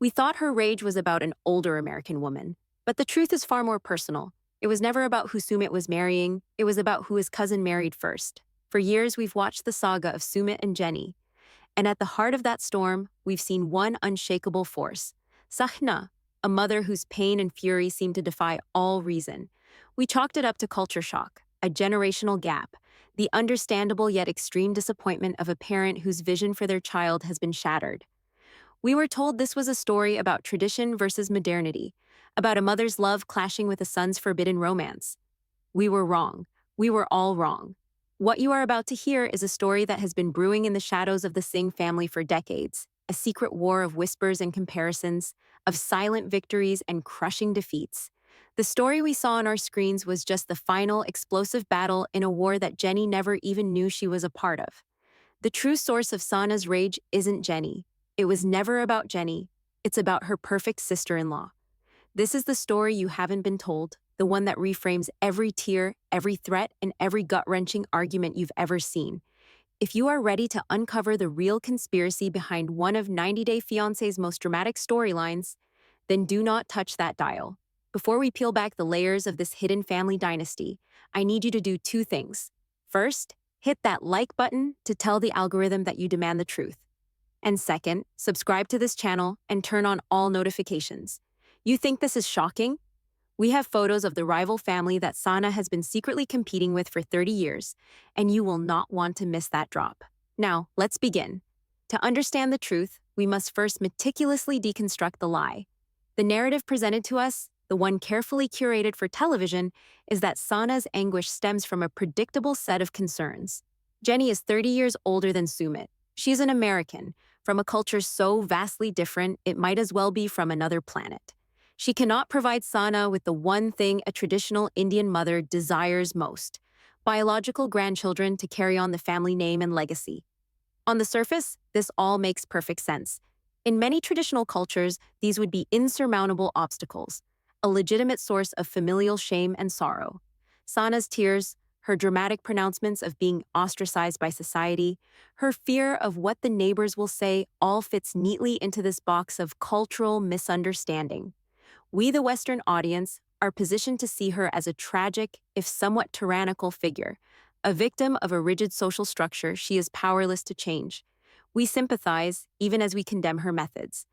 We thought her rage was about an older American woman, but the truth is far more personal. It was never about who Sumit was marrying, it was about who his cousin married first. For years, we've watched the saga of Sumit and Jenny, and at the heart of that storm, we've seen one unshakable force Sahna, a mother whose pain and fury seem to defy all reason. We chalked it up to culture shock, a generational gap, the understandable yet extreme disappointment of a parent whose vision for their child has been shattered. We were told this was a story about tradition versus modernity, about a mother's love clashing with a son's forbidden romance. We were wrong. We were all wrong. What you are about to hear is a story that has been brewing in the shadows of the Singh family for decades, a secret war of whispers and comparisons, of silent victories and crushing defeats. The story we saw on our screens was just the final, explosive battle in a war that Jenny never even knew she was a part of. The true source of Sana's rage isn't Jenny. It was never about Jenny. It's about her perfect sister-in-law. This is the story you haven't been told, the one that reframes every tear, every threat, and every gut-wrenching argument you've ever seen. If you are ready to uncover the real conspiracy behind one of 90 Day Fiance's most dramatic storylines, then do not touch that dial. Before we peel back the layers of this hidden family dynasty, I need you to do two things. First, hit that like button to tell the algorithm that you demand the truth. And second, subscribe to this channel and turn on all notifications. You think this is shocking? We have photos of the rival family that Sahna has been secretly competing with for 30 years, and you will not want to miss that drop. Now, let's begin. To understand the truth, we must first meticulously deconstruct the lie. The narrative presented to us, the one carefully curated for television, is that Sahna's anguish stems from a predictable set of concerns. Jenny is 30 years older than Sumit. She's an American, from a culture so vastly different it might as well be from another planet. She cannot provide Sahna with the one thing a traditional Indian mother desires most: biological grandchildren to carry on the family name and legacy. On the surface, this all makes perfect sense. In many traditional cultures, these would be insurmountable obstacles, a legitimate source of familial shame and sorrow. Sahna's tears, her dramatic pronouncements of being ostracized by society, her fear of what the neighbors will say all fits neatly into this box of cultural misunderstanding. We, the Western audience, are positioned to see her as a tragic, if somewhat tyrannical figure, a victim of a rigid social structure she is powerless to change. We sympathize, even as we condemn her methods.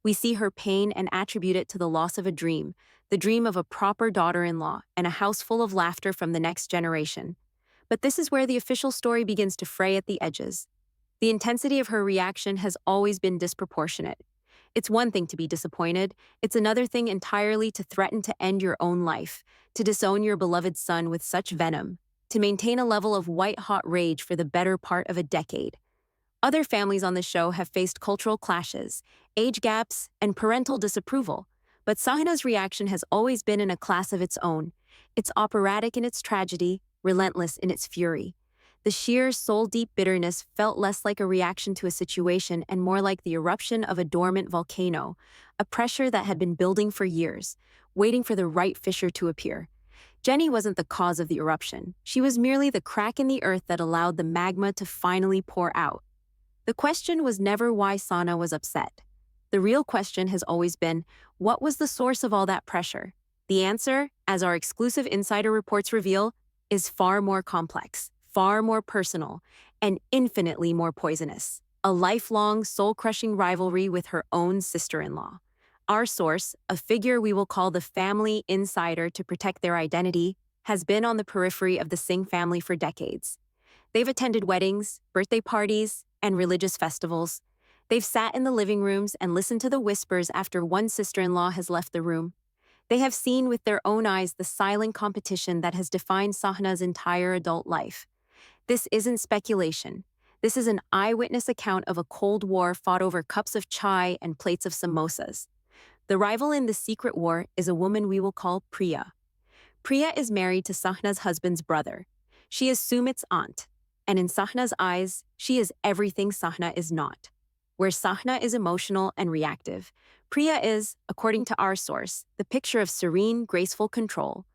We see her pain and attribute it to the loss of a dream, the dream of a proper daughter-in-law and a house full of laughter from the next generation. But this is where the official story begins to fray at the edges. The intensity of her reaction has always been disproportionate. It's one thing to be disappointed, it's another thing entirely to threaten to end your own life, to disown your beloved son with such venom, to maintain a level of white-hot rage for the better part of a decade. Other families on the show have faced cultural clashes, age gaps, and parental disapproval, but Sahna's reaction has always been in a class of its own. It's operatic in its tragedy, relentless in its fury. The sheer, soul-deep bitterness felt less like a reaction to a situation and more like the eruption of a dormant volcano, a pressure that had been building for years, waiting for the right fissure to appear. Jenny wasn't the cause of the eruption. She was merely the crack in the earth that allowed the magma to finally pour out. The question was never why Sahna was upset. The real question has always been, what was the source of all that pressure? The answer, as our exclusive insider reports reveal, is far more complex, far more personal, and infinitely more poisonous. A lifelong, soul-crushing rivalry with her own sister-in-law. Our source, a figure we will call the family insider to protect their identity, has been on the periphery of the Singh family for decades. They've attended weddings, birthday parties, and religious festivals. They've sat in the living rooms and listened to the whispers after one sister-in-law has left the room. They have seen with their own eyes the silent competition that has defined Sahna's entire adult life. This isn't speculation. This is an eyewitness account of a Cold War fought over cups of chai and plates of samosas. The rival in the secret war is a woman we will call Priya. Priya is married to Sahna's husband's brother. She is Sumit's aunt, and in Sahna's eyes, she is everything Sahna is not. Where Sahna is emotional and reactive, Priya is, according to our source, the picture of serene, graceful control.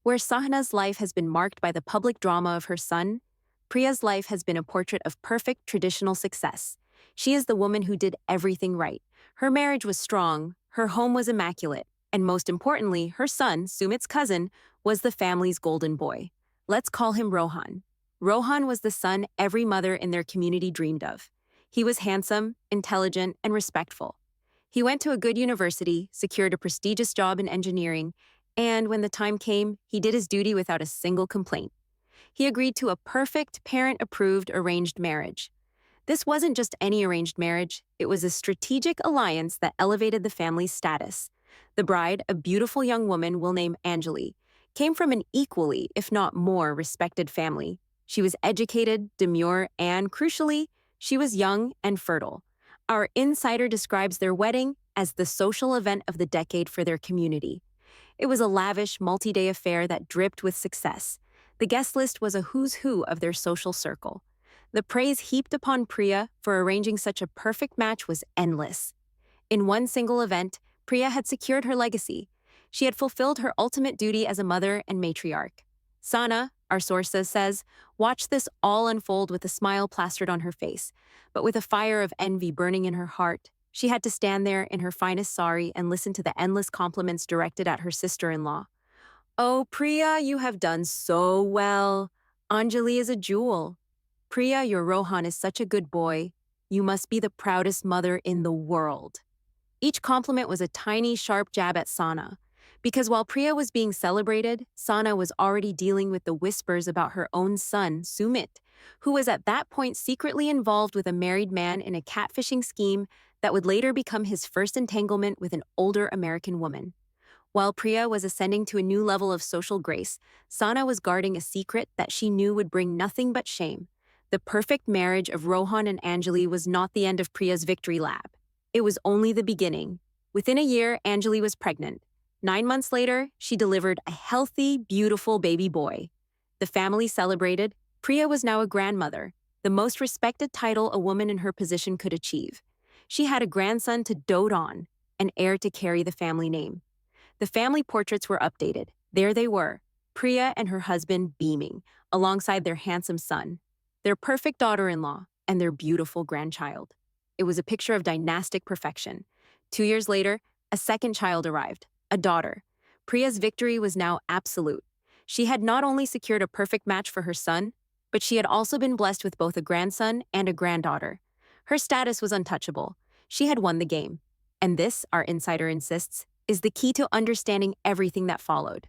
Where Sahna's life has been marked by the public drama of her son, Priya's life has been a portrait of perfect traditional success. She is the woman who did everything right. Her marriage was strong, her home was immaculate, and most importantly, her son, Sumit's cousin, was the family's golden boy. Let's call him Rohan. Rohan was the son every mother in their community dreamed of. He was handsome, intelligent, and respectful. He went to a good university, secured a prestigious job in engineering, and when the time came, he did his duty without a single complaint. He agreed to a perfect, parent-approved arranged marriage. This wasn't just any arranged marriage, it was a strategic alliance that elevated the family's status. The bride, a beautiful young woman we'll name Anjali, came from an equally, if not more, respected family. She was educated, demure, and, crucially, she was young and fertile. Our insider describes their wedding as the social event of the decade for their community. It was a lavish, multi-day affair that dripped with success. The guest list was a who's who of their social circle. The praise heaped upon Priya for arranging such a perfect match was endless. In one single event, Priya had secured her legacy. She had fulfilled her ultimate duty as a mother and matriarch. Sahna, our sources says, watched this all unfold with a smile plastered on her face, but with a fire of envy burning in her heart. She had to stand there in her finest sari and listen to the endless compliments directed at her sister-in-law. "Oh, Priya, you have done so well. Anjali is a jewel. Priya, your Rohan is such a good boy. You must be the proudest mother in the world." Each compliment was a tiny, sharp jab at Sahna, because while Priya was being celebrated, Sahna was already dealing with the whispers about her own son, Sumit, who was at that point secretly involved with a married man in a catfishing scheme that would later become his first entanglement with an older American woman. While Priya was ascending to a new level of social grace, Sahna was guarding a secret that she knew would bring nothing but shame. The perfect marriage of Rohan and Anjali was not the end of Priya's victory lap. It was only the beginning. Within a year, Anjali was pregnant. 9 months later, she delivered a healthy, beautiful baby boy. The family celebrated. Priya was now a grandmother, the most respected title a woman in her position could achieve. She had a grandson to dote on, an heir to carry the family name. The family portraits were updated. There they were, Priya and her husband beaming, alongside their handsome son, their perfect daughter-in-law, and their beautiful grandchild. It was a picture of dynastic perfection. 2 years later, a second child arrived, a daughter. Priya's victory was now absolute. She had not only secured a perfect match for her son, but she had also been blessed with both a grandson and a granddaughter. Her status was untouchable. She had won the game. And this, our insider insists, is the key to understanding everything that followed.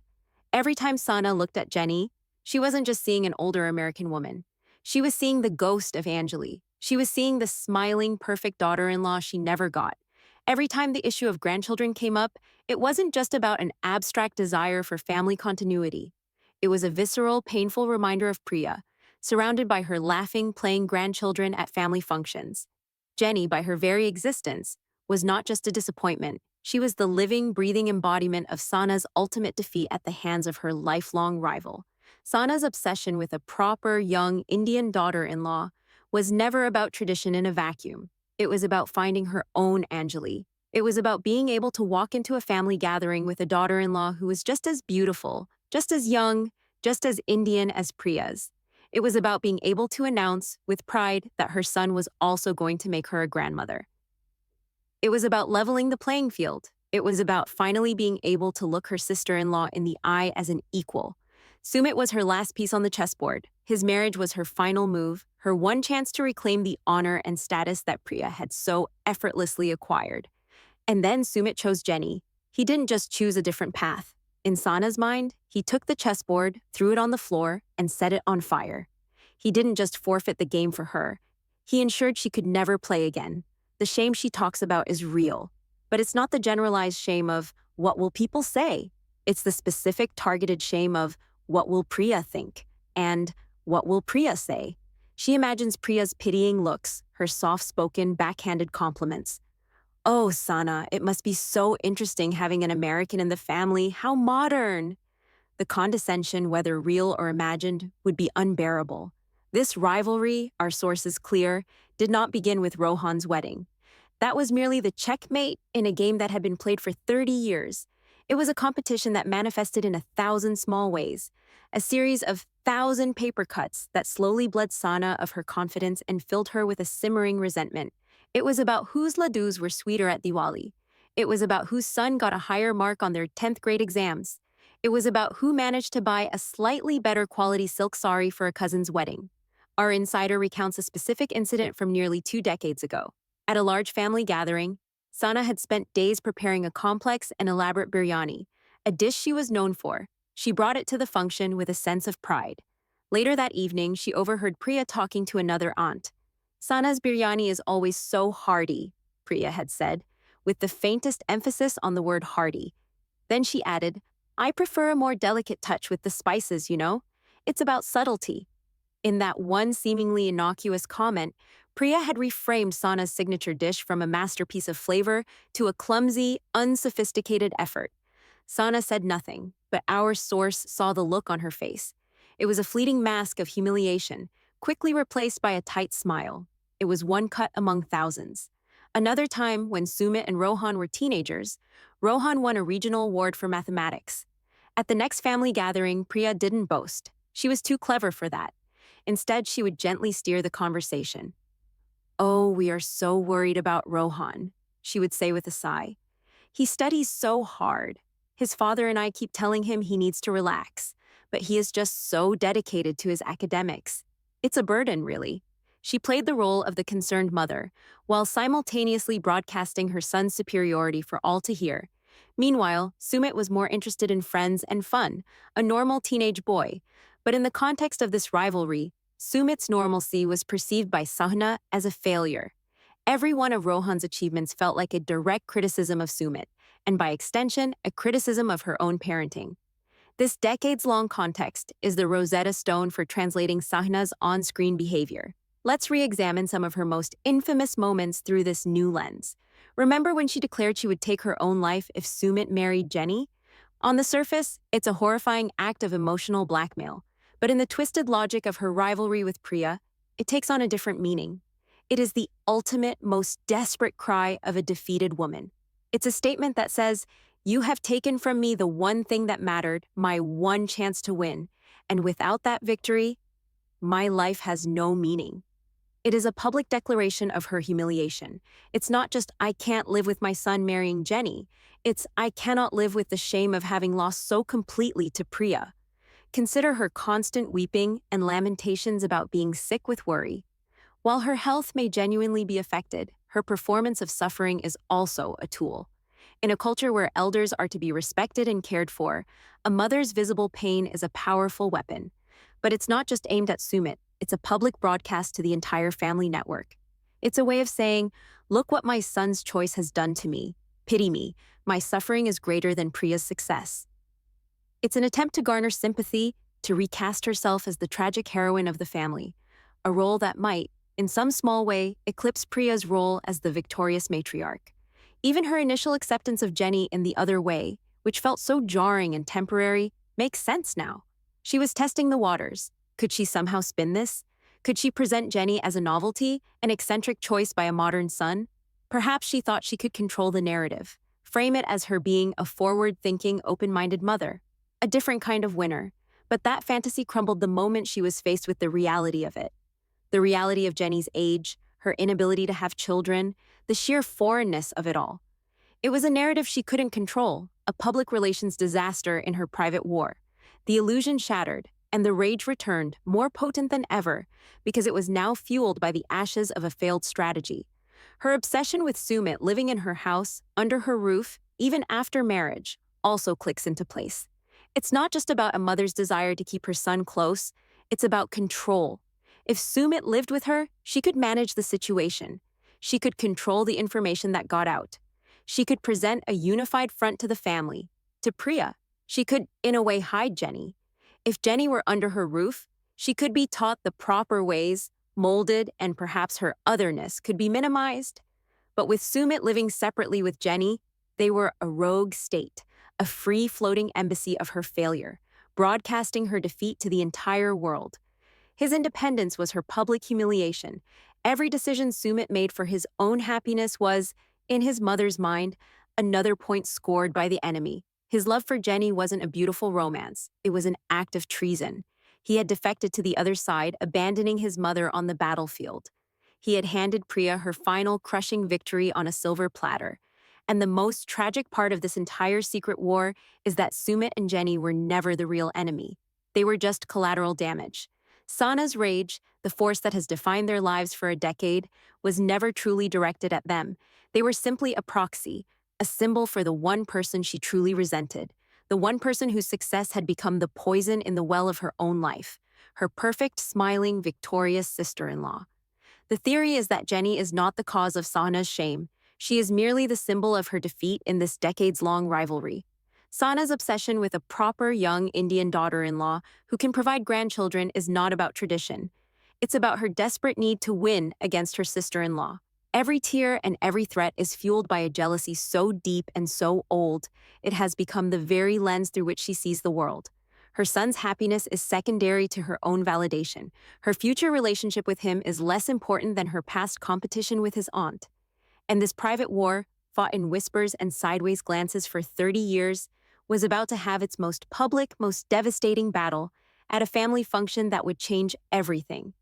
Every time Sahna looked at Jenny, she wasn't just seeing an older American woman. She was seeing the ghost of Anjali. She was seeing the smiling, perfect daughter-in-law she never got. Every time the issue of grandchildren came up, it wasn't just about an abstract desire for family continuity. It was a visceral, painful reminder of Priya, surrounded by her laughing, playing grandchildren at family functions. Jenny, by her very existence, was not just a disappointment. She was the living, breathing embodiment of Sahna's ultimate defeat at the hands of her lifelong rival. Sahna's obsession with a proper, young Indian daughter-in-law was never about tradition in a vacuum. It was about finding her own Anjali. It was about being able to walk into a family gathering with a daughter-in-law who was just as beautiful, just as young, just as Indian as Priya's. It was about being able to announce, with pride, that her son was also going to make her a grandmother. It was about leveling the playing field. It was about finally being able to look her sister-in-law in the eye as an equal. Sumit was her last piece on the chessboard. His marriage was her final move, her one chance to reclaim the honor and status that Priya had so effortlessly acquired. And then Sumit chose Jenny. He didn't just choose a different path. In Sahna's mind, he took the chessboard, threw it on the floor, and set it on fire. He didn't just forfeit the game for her. He ensured she could never play again. The shame she talks about is real, but it's not the generalized shame of, what will people say? It's the specific targeted shame of, what will Priya think? And what will Priya say? She imagines Priya's pitying looks, her soft-spoken, backhanded compliments. "Oh, Sahna, it must be so interesting having an American in the family. How modern!" The condescension, whether real or imagined, would be unbearable. This rivalry, our sources clear, did not begin with Rohan's wedding. That was merely the checkmate in a game that had been played for 30 years. It was a competition that manifested in 1,000 small ways, a series of 1,000 paper cuts that slowly bled Sahna of her confidence and filled her with a simmering resentment. It was about whose ladoos were sweeter at Diwali. It was about whose son got a higher mark on their 10th grade exams. It was about who managed to buy a slightly better quality silk sari for a cousin's wedding. Our insider recounts a specific incident from nearly 2 decades ago. At a large family gathering, Sana had spent days preparing a complex and elaborate biryani, a dish she was known for. She brought it to the function with a sense of pride. Later that evening, she overheard Priya talking to another aunt. Sana's biryani is always so hearty, Priya had said, with the faintest emphasis on the word hearty. Then she added, I prefer a more delicate touch with the spices, you know? It's about subtlety. In that one seemingly innocuous comment, Priya had reframed Sana's signature dish from a masterpiece of flavor to a clumsy, unsophisticated effort. Sana said nothing, but our source saw the look on her face. It was a fleeting mask of humiliation, quickly replaced by a tight smile. It was one cut among thousands. Another time, when Sumit and Rohan were teenagers, Rohan won a regional award for mathematics. At the next family gathering, Priya didn't boast. She was too clever for that. Instead, she would gently steer the conversation. Oh, we are so worried about Rohan, she would say with a sigh. He studies so hard. His father and I keep telling him he needs to relax, but he is just so dedicated to his academics. It's a burden, really. She played the role of the concerned mother, while simultaneously broadcasting her son's superiority for all to hear. Meanwhile, Sumit was more interested in friends and fun, a normal teenage boy. But in the context of this rivalry, Sumit's normalcy was perceived by Sahna as a failure. Every one of Rohan's achievements felt like a direct criticism of Sumit, and by extension, a criticism of her own parenting. This decades-long context is the Rosetta Stone for translating Sahna's on-screen behavior. Let's re-examine some of her most infamous moments through this new lens. Remember when she declared she would take her own life if Sumit married Jenny? On the surface, it's a horrifying act of emotional blackmail. But in the twisted logic of her rivalry with Priya, it takes on a different meaning. It is the ultimate, most desperate cry of a defeated woman. It's a statement that says, you have taken from me the one thing that mattered, my one chance to win, and without that victory, my life has no meaning. It is a public declaration of her humiliation. It's not just, I can't live with my son marrying Jenny. It's, I cannot live with the shame of having lost so completely to Priya. Consider her constant weeping and lamentations about being sick with worry. While her health may genuinely be affected, her performance of suffering is also a tool. In a culture where elders are to be respected and cared for, a mother's visible pain is a powerful weapon. But it's not just aimed at Sumit, it's a public broadcast to the entire family network. It's a way of saying, look what my son's choice has done to me. Pity me. My suffering is greater than Priya's success. It's an attempt to garner sympathy, to recast herself as the tragic heroine of the family, a role that might, in some small way, eclipse Priya's role as the victorious matriarch. Even her initial acceptance of Jenny in the other way, which felt so jarring and temporary, makes sense now. She was testing the waters. Could she somehow spin this? Could she present Jenny as a novelty, an eccentric choice by a modern son? Perhaps she thought she could control the narrative, frame it as her being a forward-thinking, open-minded mother. A different kind of winner, but that fantasy crumbled the moment she was faced with the reality of it. The reality of Jenny's age, her inability to have children, the sheer foreignness of it all. It was a narrative she couldn't control, a public relations disaster in her private war. The illusion shattered, and the rage returned, more potent than ever, because it was now fueled by the ashes of a failed strategy. Her obsession with Sumit living in her house, under her roof, even after marriage, also clicks into place. It's not just about a mother's desire to keep her son close, it's about control. If Sumit lived with her, she could manage the situation. She could control the information that got out. She could present a unified front to the family. To Priya, she could, in a way, hide Jenny. If Jenny were under her roof, she could be taught the proper ways, molded, and perhaps her otherness could be minimized. But with Sumit living separately with Jenny, they were a rogue state, a free-floating embassy of her failure, broadcasting her defeat to the entire world. His independence was her public humiliation. Every decision Sumit made for his own happiness was, in his mother's mind, another point scored by the enemy. His love for Jenny wasn't a beautiful romance. It was an act of treason. He had defected to the other side, abandoning his mother on the battlefield. He had handed Priya her final crushing victory on a silver platter. And the most tragic part of this entire secret war is that Sumit and Jenny were never the real enemy. They were just collateral damage. Sahna's rage, the force that has defined their lives for a decade, was never truly directed at them. They were simply a proxy, a symbol for the one person she truly resented, the one person whose success had become the poison in the well of her own life, her perfect, smiling, victorious sister-in-law. The theory is that Jenny is not the cause of Sahna's shame. She is merely the symbol of her defeat in this decades-long rivalry. Sahna's obsession with a proper young Indian daughter-in-law who can provide grandchildren is not about tradition. It's about her desperate need to win against her sister-in-law. Every tear and every threat is fueled by a jealousy so deep and so old, it has become the very lens through which she sees the world. Her son's happiness is secondary to her own validation. Her future relationship with him is less important than her past competition with his aunt. And this private war, fought in whispers and sideways glances for 30 years, was about to have its most public, most devastating battle at a family function that would change everything.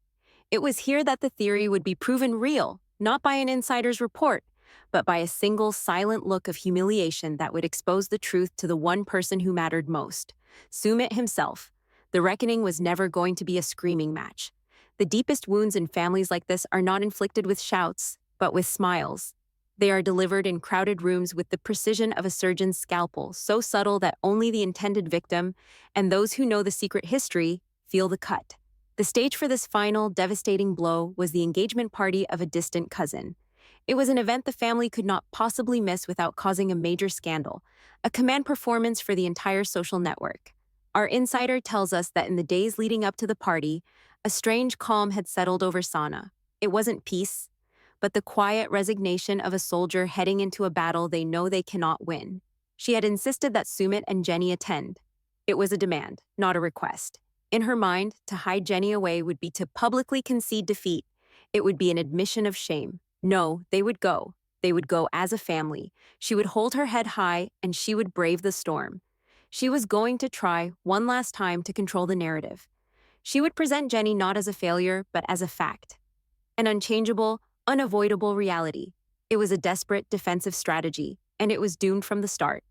It was here that the theory would be proven real, not by an insider's report, but by a single silent look of humiliation that would expose the truth to the one person who mattered most, Sumit himself. The reckoning was never going to be a screaming match. The deepest wounds in families like this are not inflicted with shouts, but with smiles. They are delivered in crowded rooms with the precision of a surgeon's scalpel, so subtle that only the intended victim and those who know the secret history feel the cut. The stage for this final, devastating blow was the engagement party of a distant cousin. It was an event the family could not possibly miss without causing a major scandal, a command performance for the entire social network. Our insider tells us that in the days leading up to the party, a strange calm had settled over Sahna. It wasn't peace, but the quiet resignation of a soldier heading into a battle they know they cannot win. She had insisted that Sumit and Jenny attend. It was a demand, not a request. In her mind, to hide Jenny away would be to publicly concede defeat. It would be an admission of shame. No, they would go. They would go as a family. She would hold her head high, and she would brave the storm. She was going to try, one last time, to control the narrative. She would present Jenny not as a failure, but as a fact. An unchangeable, unavoidable reality. It was a desperate, defensive strategy, and it was doomed from the start.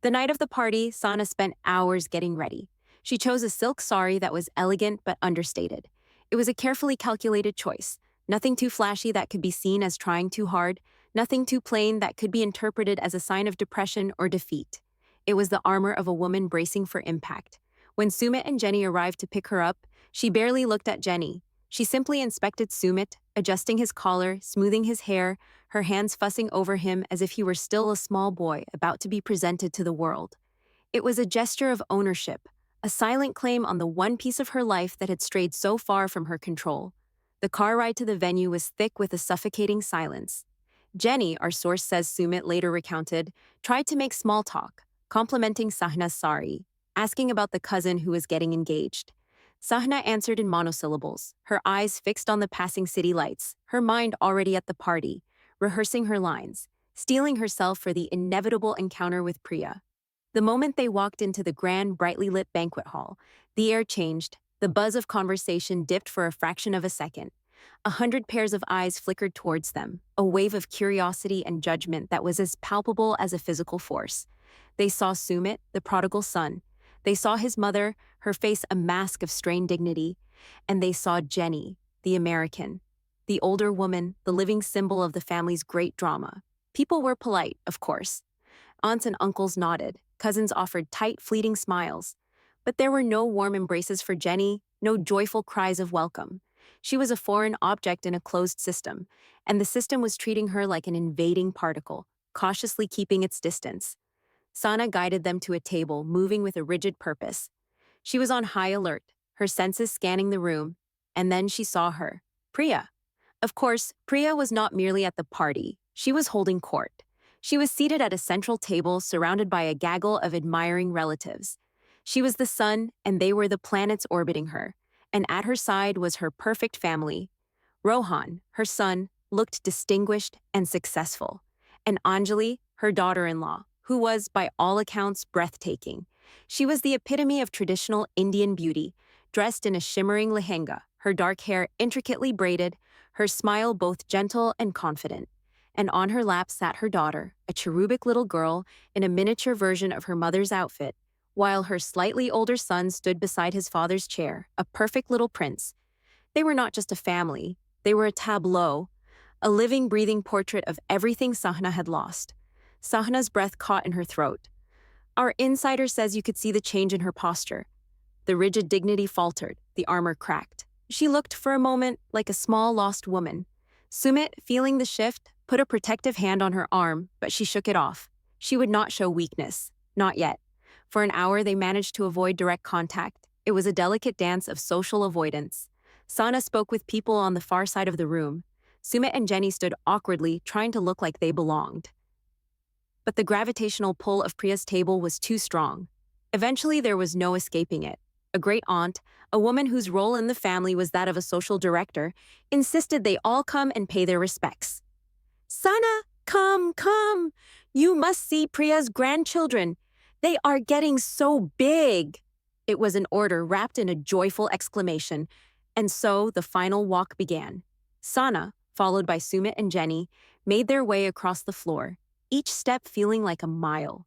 The night of the party, Sahna spent hours getting ready. She chose a silk sari that was elegant but understated. It was a carefully calculated choice. Nothing too flashy that could be seen as trying too hard, nothing too plain that could be interpreted as a sign of depression or defeat. It was the armor of a woman bracing for impact. When Sumit and Jenny arrived to pick her up, she barely looked at Jenny. She simply inspected Sumit, adjusting his collar, smoothing his hair, her hands fussing over him as if he were still a small boy about to be presented to the world. It was a gesture of ownership, a silent claim on the one piece of her life that had strayed so far from her control. The car ride to the venue was thick with a suffocating silence. Jenny, our source says Sumit later recounted, tried to make small talk, complimenting Sahna's sari, asking about the cousin who was getting engaged. Sahna answered in monosyllables, her eyes fixed on the passing city lights, her mind already at the party, rehearsing her lines, steeling herself for the inevitable encounter with Priya. The moment they walked into the grand, brightly lit banquet hall, the air changed, the buzz of conversation dipped for a fraction of a second. 100 pairs of eyes flickered towards them, a wave of curiosity and judgment that was as palpable as a physical force. They saw Sumit, the prodigal son. They saw his mother, her face a mask of strained dignity. And they saw Jenny, the American, the older woman, the living symbol of the family's great drama. People were polite, of course. Aunts and uncles nodded. Cousins offered tight, fleeting smiles. But there were no warm embraces for Jenny, no joyful cries of welcome. She was a foreign object in a closed system, and the system was treating her like an invading particle, cautiously keeping its distance. Sahna guided them to a table, moving with a rigid purpose. She was on high alert, her senses scanning the room, and then she saw her, Priya. Of course, Priya was not merely at the party, she was holding court. She was seated at a central table surrounded by a gaggle of admiring relatives. She was the sun, and they were the planets orbiting her, and at her side was her perfect family. Rohan, her son, looked distinguished and successful, and Anjali, her daughter-in-law, who was, by all accounts, breathtaking. She was the epitome of traditional Indian beauty, dressed in a shimmering lehenga, her dark hair intricately braided, her smile both gentle and confident. And on her lap sat her daughter, a cherubic little girl in a miniature version of her mother's outfit, while her slightly older son stood beside his father's chair, a perfect little prince. They were not just a family, they were a tableau, a living, breathing portrait of everything Sahna had lost. Sahna's breath caught in her throat. Our insider says you could see the change in her posture. The rigid dignity faltered, the armor cracked. She looked for a moment like a small lost woman. Sumit, feeling the shift, put a protective hand on her arm, but she shook it off. She would not show weakness. Not yet. For an hour, they managed to avoid direct contact. It was a delicate dance of social avoidance. Sahna spoke with people on the far side of the room. Sumit and Jenny stood awkwardly, trying to look like they belonged. But the gravitational pull of Priya's table was too strong. Eventually, there was no escaping it. A great aunt, a woman whose role in the family was that of a social director, insisted they all come and pay their respects. Sahna, come! You must see Priya's grandchildren. They are getting so big. It was an order wrapped in a joyful exclamation, and so the final walk began. Sahna, followed by Sumit and Jenny, made their way across the floor, each step feeling like a mile.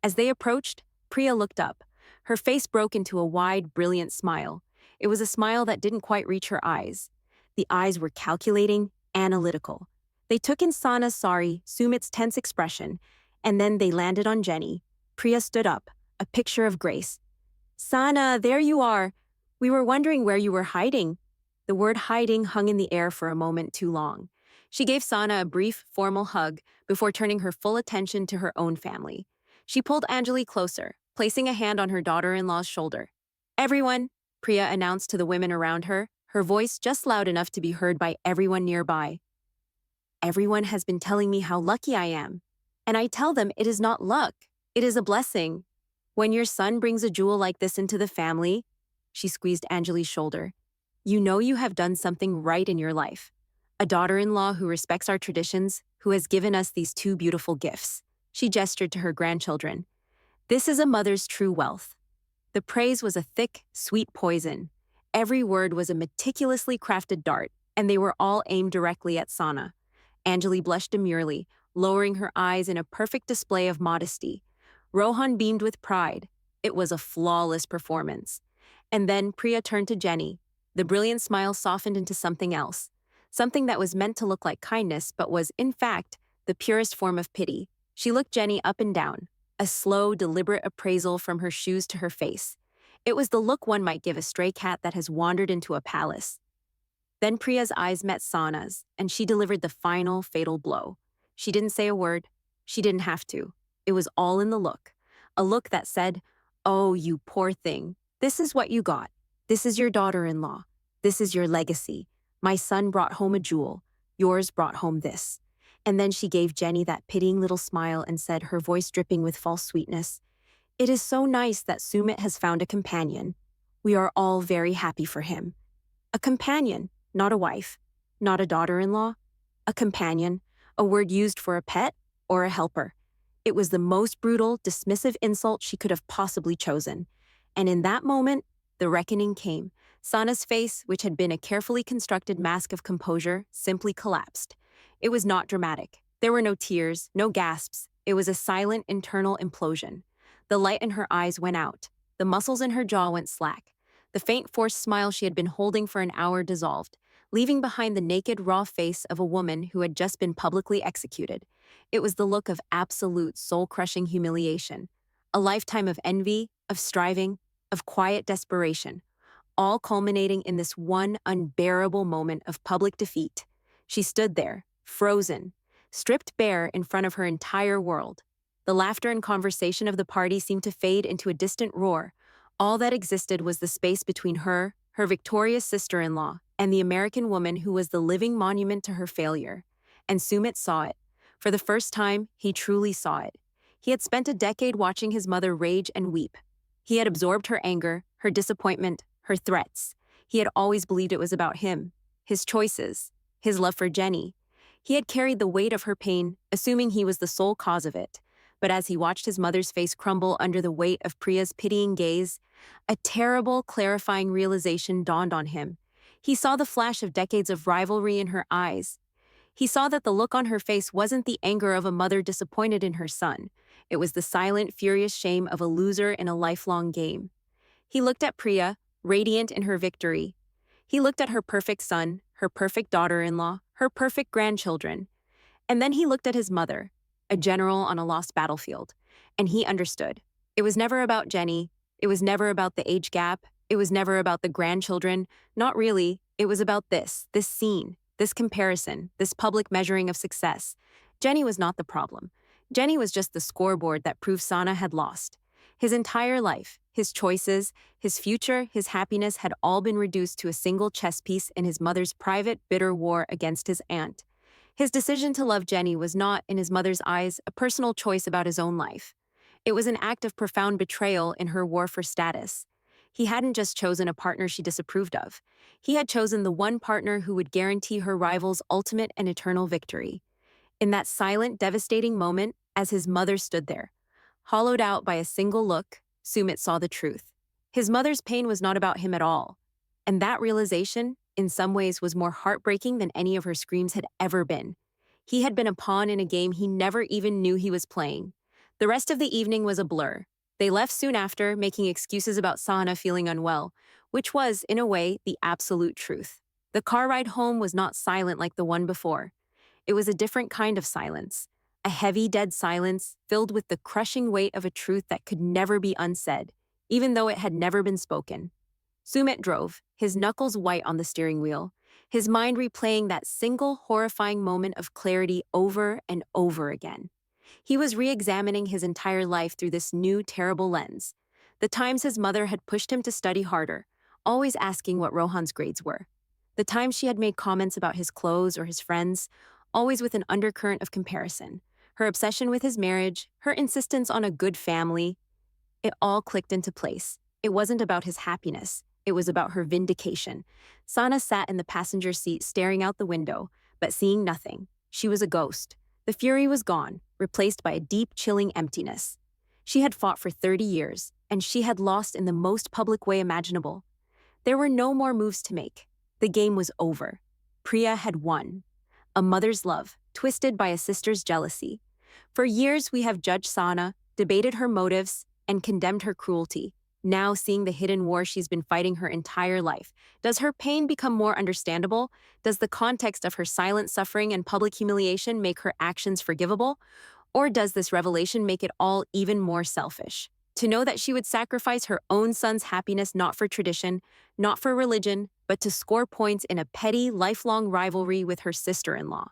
As they approached, Priya looked up. Her face broke into a wide, brilliant smile. It was a smile that didn't quite reach her eyes. The eyes were calculating, analytical. They took in Sahna's sorry, Sumit's tense expression, and then they landed on Jenny. Priya stood up, a picture of grace. Sahna, there you are. We were wondering where you were hiding. The word hiding hung in the air for a moment too long. She gave Sahna a brief, formal hug before turning her full attention to her own family. She pulled Anjali closer, placing a hand on her daughter-in-law's shoulder. Everyone, Priya announced to the women around her, her voice just loud enough to be heard by everyone nearby. Everyone has been telling me how lucky I am. And I tell them it is not luck, it is a blessing. When your son brings a jewel like this into the family, she squeezed Anjali's shoulder, you know you have done something right in your life. A daughter-in-law who respects our traditions, who has given us these two beautiful gifts. She gestured to her grandchildren. This is a mother's true wealth. The praise was a thick, sweet poison. Every word was a meticulously crafted dart, and they were all aimed directly at Sahna. Anjali blushed demurely, lowering her eyes in a perfect display of modesty. Rohan beamed with pride. It was a flawless performance. And then Priya turned to Jenny. The brilliant smile softened into something else. Something that was meant to look like kindness, but was, in fact, the purest form of pity. She looked Jenny up and down, a slow, deliberate appraisal from her shoes to her face. It was the look one might give a stray cat that has wandered into a palace. Then Priya's eyes met Sahna's, and she delivered the final, fatal blow. She didn't say a word. She didn't have to. It was all in the look. A look that said, oh, you poor thing. This is what you got. This is your daughter-in-law. This is your legacy. My son brought home a jewel. Yours brought home this. And then she gave Jenny that pitying little smile and said, her voice dripping with false sweetness, it is so nice that Sumit has found a companion. We are all very happy for him. A companion, not a wife, not a daughter-in-law. A companion, a word used for a pet or a helper. It was the most brutal, dismissive insult she could have possibly chosen. And in that moment, the reckoning came. Sahna's face, which had been a carefully constructed mask of composure, simply collapsed. It was not dramatic. There were no tears, no gasps. It was a silent internal implosion. The light in her eyes went out. The muscles in her jaw went slack. The faint forced smile she had been holding for an hour dissolved, leaving behind the naked, raw face of a woman who had just been publicly executed. It was the look of absolute, soul-crushing humiliation. A lifetime of envy, of striving, of quiet desperation, all culminating in this one unbearable moment of public defeat. She stood there, frozen, stripped bare in front of her entire world. The laughter and conversation of the party seemed to fade into a distant roar. All that existed was the space between her victorious sister-in-law, and the American woman who was the living monument to her failure. And Sumit saw it. For the first time, he truly saw it. He had spent a decade watching his mother rage and weep. He had absorbed her anger, her disappointment, her threats. He had always believed it was about him, his choices, his love for Jenny. He had carried the weight of her pain, assuming he was the sole cause of it. But as he watched his mother's face crumble under the weight of Priya's pitying gaze, a terrible, clarifying realization dawned on him. He saw the flash of decades of rivalry in her eyes. He saw that the look on her face wasn't the anger of a mother disappointed in her son. It was the silent, furious shame of a loser in a lifelong game. He looked at Priya, radiant in her victory. He looked at her perfect son, her perfect daughter-in-law, her perfect grandchildren. And then he looked at his mother, a general on a lost battlefield, and he understood. It was never about Jenny. It was never about the age gap. It was never about the grandchildren. Not really. It was about this scene, this comparison, this public measuring of success. Jenny was not the problem. Jenny was just the scoreboard that proved Sahna had lost. His entire life, his choices, his future, his happiness had all been reduced to a single chess piece in his mother's private, bitter war against his aunt. His decision to love Jenny was not, in his mother's eyes, a personal choice about his own life. It was an act of profound betrayal in her war for status. He hadn't just chosen a partner she disapproved of. He had chosen the one partner who would guarantee her rival's ultimate and eternal victory. In that silent, devastating moment, as his mother stood there, hollowed out by a single look, Sumit saw the truth. His mother's pain was not about him at all. And that realization, in some ways, was more heartbreaking than any of her screams had ever been. He had been a pawn in a game he never even knew he was playing. The rest of the evening was a blur. They left soon after, making excuses about Sahna feeling unwell, which was, in a way, the absolute truth. The car ride home was not silent like the one before. It was a different kind of silence. A heavy, dead silence filled with the crushing weight of a truth that could never be unsaid, even though it had never been spoken. Sumit drove, his knuckles white on the steering wheel, his mind replaying that single horrifying moment of clarity over and over again. He was re-examining his entire life through this new, terrible lens. The times his mother had pushed him to study harder, always asking what Rohan's grades were. The times she had made comments about his clothes or his friends, always with an undercurrent of comparison. Her obsession with his marriage, her insistence on a good family. It all clicked into place. It wasn't about his happiness. It was about her vindication. Sahna sat in the passenger seat staring out the window, but seeing nothing. She was a ghost. The fury was gone, replaced by a deep, chilling emptiness. She had fought for 30 years, and she had lost in the most public way imaginable. There were no more moves to make. The game was over. Priya had won. A mother's love, twisted by a sister's jealousy. For years, we have judged Sahna, debated her motives, and condemned her cruelty. Now, seeing the hidden war she's been fighting her entire life, does her pain become more understandable? Does the context of her silent suffering and public humiliation make her actions forgivable? Or does this revelation make it all even more selfish? To know that she would sacrifice her own son's happiness not for tradition, not for religion, but to score points in a petty, lifelong rivalry with her sister-in-law.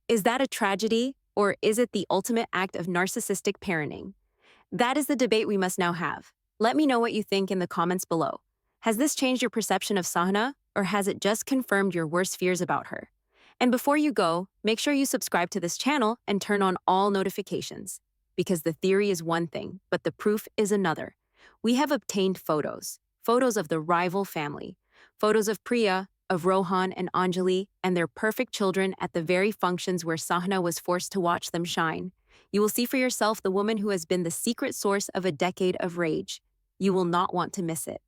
Is that a tragedy, or is it the ultimate act of narcissistic parenting? That is the debate we must now have. Let me know what you think in the comments below. Has this changed your perception of Sahna, or has it just confirmed your worst fears about her? And before you go, make sure you subscribe to this channel and turn on all notifications. Because the theory is one thing, but the proof is another. We have obtained photos of the rival family, photos of Priya, of Rohan and Anjali, and their perfect children at the very functions where Sahna was forced to watch them shine. You will see for yourself the woman who has been the secret source of a decade of rage. You will not want to miss it.